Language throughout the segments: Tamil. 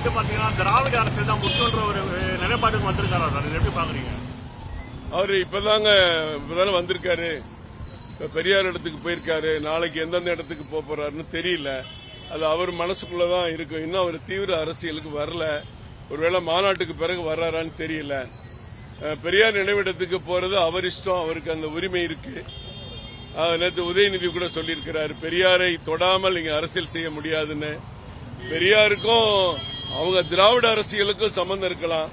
வந்து பாத்தீங்கன்னா திராவிட அரசியல் தான் முக்கியன்ற ஒரு நிலைப்பாட்டுக்கு வந்திருக்காரா சார், இதை எப்படி பாக்குறீங்க? அவரு இப்பதானே வந்திருக்காரு, பெரியார் இடத்துக்கு போயிருக்காரு. நாளைக்கு எந்தெந்த இடத்துக்கு போறாருன்னு தெரியல. அது அவர் மனசுக்குள்ளதான் இருக்கும். இன்னும் அவர் தீவிர அரசியலுக்கு வரல. ஒருவேளை மாநாட்டுக்கு பிறகு வர்றாரான்னு தெரியல. பெரியார் நினைவிடத்துக்கு போறது அவர் இஷ்டம், அவருக்கு அந்த உரிமை இருக்கு. நேற்று உதயநிதி கூட சொல்லியிருக்கிறார், பெரியாரை தொடாமல் இங்க அரசியல் செய்ய முடியாதுன்னு. பெரியாருக்கும் அவங்க திராவிட அரசியலுக்கும் சம்பந்தம் இருக்கலாம்,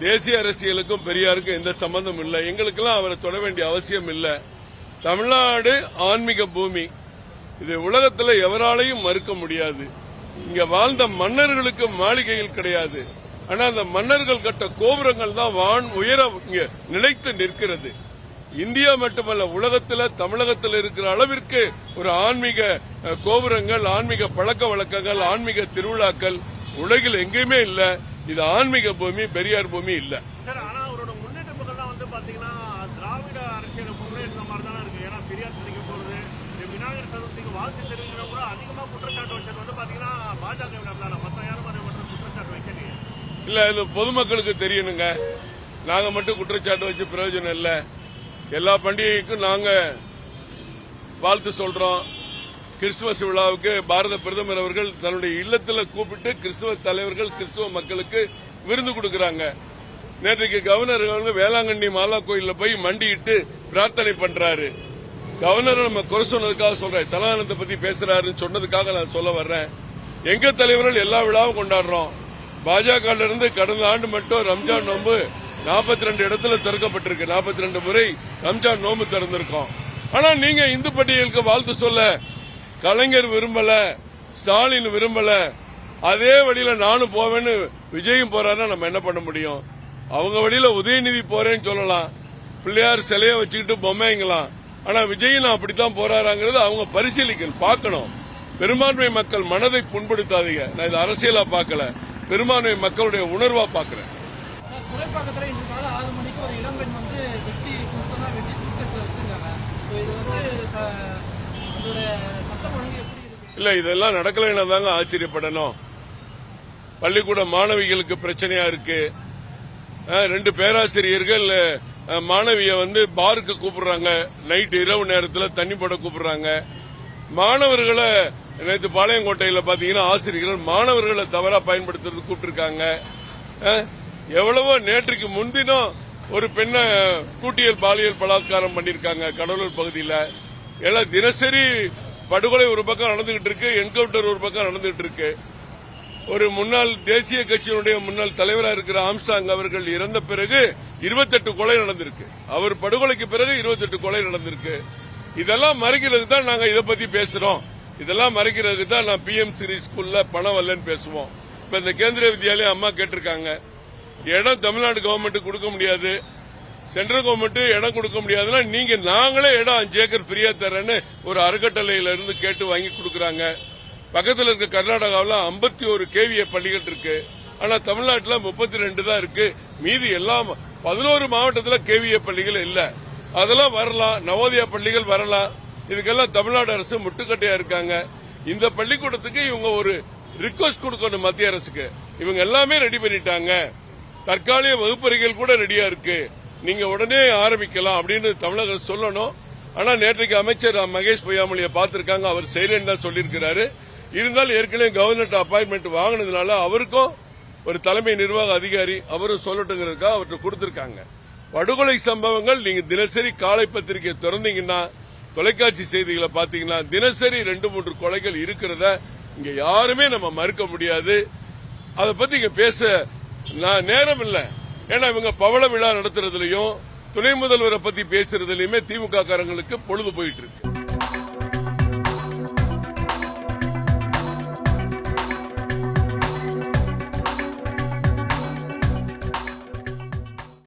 தேசிய அரசியலுக்கும் பெரியாருக்கும் எந்த சம்பந்தம் இல்லை. எங்களுக்கெல்லாம் அவரை தொட வேண்டிய அவசியம் இல்லை. தமிழ்நாடு ஆன்மீக பூமி, இது உலகத்தில் எவராலையும் மறுக்க முடியாது. இங்க வாழ்ந்த மன்னர்களுக்கு மாளிகைகள் கிடையாது, ஆனா அந்த மன்னர்கள் கட்ட கோபுரங்கள் தான் வான் உயர இங்க நிலைத்து நிற்கிறது. இந்தியா மட்டுமல்ல, உலகத்தில் தமிழகத்தில் இருக்கிற அளவிற்கு ஒரு ஆன்மீக கோபுரங்கள், ஆன்மீக பழக்க வழக்கங்கள், ஆன்மீக திருவிழாக்கள் உலகில் எங்கேயுமே இல்ல. இது ஆன்மீக பூமி, பெரியார் பூமி இல்ல. ஆனா அவரோட முன்னெடுப்புகள் தான் வந்து பாத்தீங்கன்னா திராவிட அரசியல் முன்னேற்ற மாதிரி தானே இருக்கு. ஏன்னா பெரியார் சிலைக்கு போறது, விநாயகர் சதுர்த்திக்கு வாழ்த்து தெரிவிக்கிற கூட அதிகமா குற்றச்சாட்டு வச்சது வந்து பாத்தீங்கன்னா பாஜக மற்ற யாரும் அதை மட்டும் குற்றச்சாட்டு வைக்கலையே. இல்ல, இது பொதுமக்களுக்கு தெரியணுங்க. நாங்க மட்டும் குற்றச்சாட்டு வச்சு பிரயோஜனம் இல்ல. எல்லா பண்டிகைக்கும் நாங்க வாழ்த்து சொல்றோம். கிறிஸ்துமஸ் விழாவுக்கு பாரத பிரதமர் அவர்கள் தன்னுடைய இல்லத்தில் கூப்பிட்டு கிறிஸ்துவ தலைவர்கள், கிறிஸ்துவ மக்களுக்கு விருந்து கொடுக்கறாங்க. நேற்றைக்கு கவர்னர் வேளாங்கண்ணி மாலா கோயில்ல போய் மண்டியிட்டு பிரார்த்தனை பண்றாரு. கவர்னர் நம்ம குறை சொன்னதுக்காக சொல்றேன், சனாதனத்தை பத்தி பேசுறாருன்னு சொன்னதுக்காக நான் சொல்ல வர்றேன். எங்க தலைவர்கள் எல்லா விழாவும் கொண்டாடுறோம். பாஜக இருந்து கடந்த ஆண்டு மட்டும் ரம்ஜான் நோன்பு 42 இடத்துல திறக்கப்பட்டிருக்கு. 42 முறை ரம்ஜான் நோம்பு திறந்திருக்கோம். ஆனா நீங்க இந்து பட்டியலுக்கு வாழ்த்து சொல்ல கலைஞர் விரும்பல, ஸ்டாலின் விரும்பல, அதே வழியில நானும் போவேன்னு விஜயும் போறாருன்னா நம்ம என்ன பண்ண முடியும்? அவங்க வழியில உதயநிதி போறேன்னு சொல்லலாம், பிள்ளையார் சிலைய வச்சுக்கிட்டு பொம்மைங்களாம். ஆனா விஜய் அப்படித்தான் போறாராங்கிறது அவங்க பரிசீலிக்கணும், பார்க்கணும். பெரும்பான்மை மக்கள் மனதை புண்படுத்தாதீங்க. நான் இது அரசியலா பார்க்கல, பெரும்பான்மை மக்களுடைய உணர்வா பார்க்கிறேன். துறைப்பாக்கத்துல இன்று காலை 6 மணிக்கு ஒரு இளம்பெண் வந்து வெட்டி சூட்கேஸ்ல வச்சிருக்காங்க. இது வந்து சட்டம் ஒழுங்கு எப்படி இருக்கு? இல்ல, இதெல்லாம் நடக்கலைன்னா தாங்க ஆச்சரியப்படணும். பள்ளிக்கூட மாணவிகளுக்கு பிரச்சனையா இருக்கு. 2 பேராசிரியர்கள் மாணவிய வந்து பாருக்கு கூப்பிடுறாங்க, நைட் இரவு நேரத்தில் தண்ணி போட கூப்பிடுறாங்க. மாணவர்களை நேற்று பாளையங்கோட்டையில் பாத்தீங்கன்னா ஆசிரியர்கள் மாணவர்களை தவறா பயன்படுத்துறது கூப்பிட்டுருக்காங்க. எவ்வளவோ நேற்றுக்கு முன்தினம் ஒரு பெண்ணை கூட்டியல் பாலியல் பலாத்காரம் பண்ணிருக்காங்க கடலூர் பகுதியில். எல்லாம் தினசரி படுகொலை ஒரு பக்கம் நடந்துகிட்டு இருக்கு, என்கவுண்டர் ஒரு பக்கம் நடந்துகிட்டு இருக்கு. ஒரு முன்னாள் தேசிய கட்சியினுடைய முன்னாள் தலைவராக இருக்கிற ஆம்ஸ்டாங் அவர்கள் இறந்த பிறகு 28 கொலை நடந்திருக்கு. அவர் படுகொலைக்கு பிறகு 28 கொலை நடந்திருக்கு. இதெல்லாம் மறைக்கிறதுக்கு தான் நாங்க இதை பத்தி பேசுறோம். இதெல்லாம் மறைக்கிறதுக்கு தான் நான் PMC ஸ்கூல்ல பணம் வரலன்னு பேசுவோம். இப்ப இந்த கேந்திரிய வித்யாலயம் அம்மா கேட்டிருக்காங்க, இடம் தமிழ்நாடு கவர்மெண்ட் கொடுக்க முடியாது, சென்ட்ரல் கவர்மெண்ட் இடம் கொடுக்க முடியாதுன்னா நீங்க நாங்களே இடம் 5 ஏக்கர் ஃப்ரீயா தரேன்னு ஒரு அறக்கட்டளையில இருந்து கேட்டு வாங்கி கொடுக்கறாங்க. பக்கத்தில் இருக்க கர்நாடகாவில் 51 KVA பள்ளிகள் இருக்கு. ஆனா தமிழ்நாட்டில் 32 தான் இருக்கு. மீதி எல்லாம் 11 மாவட்டத்தில் KVA பள்ளிகள் இல்ல. அதெல்லாம் வரலாம், நவோதயா பள்ளிகள் வரலாம். இதுக்கெல்லாம் தமிழ்நாடு அரசு முட்டுக்கட்டையா இருக்காங்க. இந்த பள்ளிக்கூடத்துக்கு இவங்க ஒரு ரிக்வஸ்ட் கொடுக்கணும் மத்திய அரசுக்கு. இவங்க எல்லாமே ரெடி பண்ணிட்டாங்க, தற்காலிக வகுப்பறைகள் கூட ரெடியா இருக்கு, நீங்க உடனே ஆரம்பிக்கலாம் அப்படின்னு தமிழக அரசு சொல்லணும். ஆனா நேற்றைக்கு அமைச்சர் மகேஷ் பொய்யாமொழியை பார்த்திருக்காங்க, அவர் செய்யறேன்னு தான் சொல்லியிருக்கிறாரு. இருந்தாலும் ஏற்கனவே கவர்னர் அப்பாயின்மெண்ட் வாங்கினதுனால அவருக்கும் ஒரு தலைமை நிர்வாக அதிகாரி அவரும் சொல்லட்டுங்கிறதுக்காக அவர்கிட்ட கொடுத்திருக்காங்க. படுகொலை சம்பவங்கள் நீங்க தினசரி காலை பத்திரிகை திறந்தீங்கன்னா, தொலைக்காட்சி செய்திகளை பாத்தீங்கன்னா தினசரி 2-3 கொலைகள் இருக்கிறத இங்க யாருமே நம்ம மறுக்க முடியாது. அதை பத்தி இங்க பேச நேரம் இல்ல. ஏன்னா இவங்க பவள விழா நடத்துறதுலயும் துணை முதல்வரை பத்தி பேசுறதுலயுமே திமுக காரங்களுக்கு பொழுது போயிட்டு இருக்கு.